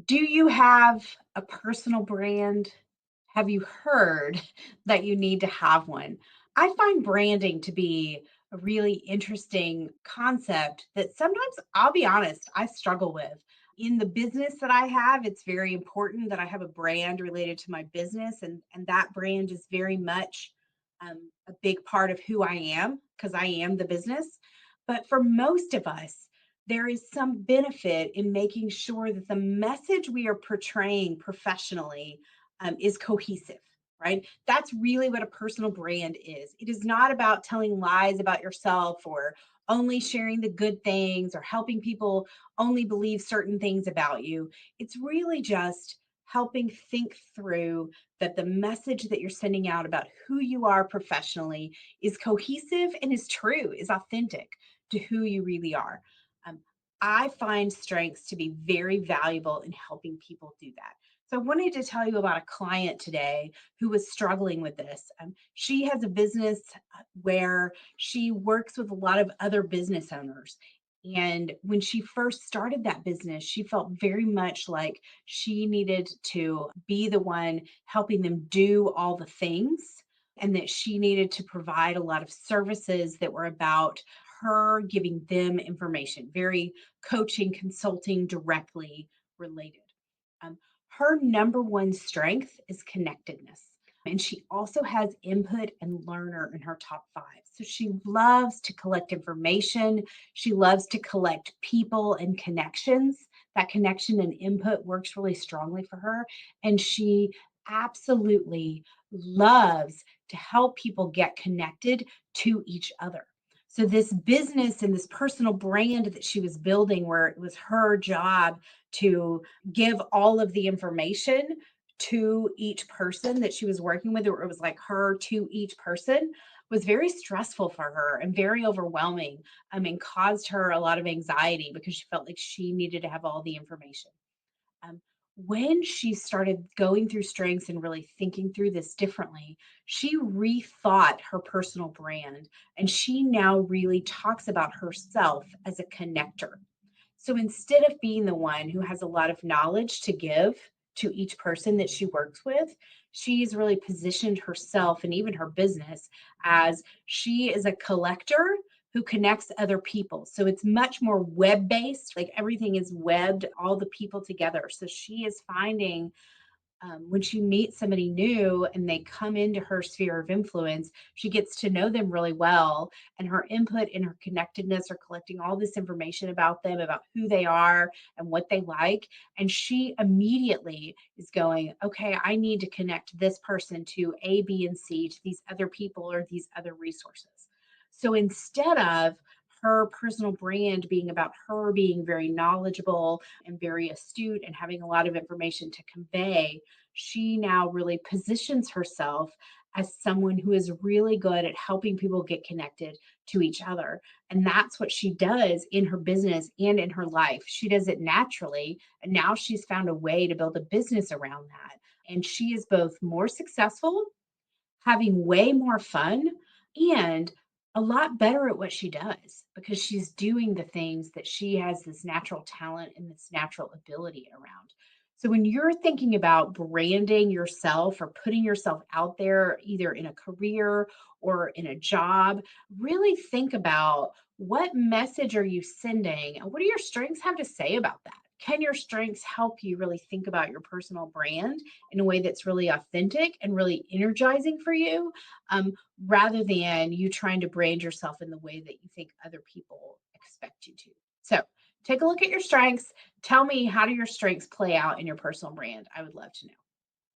Do you have a personal brand? Have you heard that you need to have one? I find branding to be a really interesting concept that sometimes, I'll be honest, I struggle with. In the business that I have, it's very important that I have a brand related to my business, and that brand is very much a big part of who I am because I am the business. But for most of us, there is some benefit in making sure that the message we are portraying professionally is cohesive, right? That's really what a personal brand is. It is not about telling lies about yourself or only sharing the good things or helping people only believe certain things about you. It's really just helping think through that the message that you're sending out about who you are professionally is cohesive and is true, is authentic to who you really are. Um, I find strengths to be very valuable in helping people do that. So I wanted to tell you about a client today who was struggling with this. She has a business where she works with a lot of other business owners. And when she first started that business, she felt very much like she needed to be the one helping them do all the things, and that she needed to provide a lot of services that were about her giving them information, very coaching, consulting, directly related. Um, Her number one strength is connectedness. And she also has input and learner in her top five. So she loves to collect information. She loves to collect people and connections. That connection and input works really strongly for her. And she absolutely loves to help people get connected to each other. So, this business and this personal brand that she was building, where it was her job to give all of the information to each person that she was working with, or it was like her to each person, was very stressful for her and very overwhelming. And caused her a lot of anxiety because she felt like she needed to have all the information. Um, when she started going through strengths and really thinking through this differently, she rethought her personal brand, and she now really talks about herself as a connector. So instead of being the one who has a lot of knowledge to give to each person that she works with, she's really positioned herself and even her business as she is a collector who connects other people. So it's much more web based, like everything is webbed, all the people together. So she is finding when she meets somebody new and they come into her sphere of influence, she gets to know them really well. And her input and her connectedness are collecting all this information about them, about who they are and what they like. And she immediately is going, okay, I need to connect this person to A, B, and C, to these other people or these other resources. So instead of her personal brand being about her being very knowledgeable and very astute and having a lot of information to convey, she now really positions herself as someone who is really good at helping people get connected to each other. And that's what she does in her business and in her life. She does it naturally. And now she's found a way to build a business around that. And she is both more successful, having way more fun, and a lot better at what she does because she's doing the things that she has this natural talent and this natural ability around. So when you're thinking about branding yourself or putting yourself out there, either in a career or in a job, really think about what message are you sending and what do your strengths have to say about that? Can your strengths help you really think about your personal brand in a way that's really authentic and really energizing for you, um, rather than you trying to brand yourself in the way that you think other people expect you to? So take a look at your strengths. Tell me, how do your strengths play out in your personal brand? I would love to know.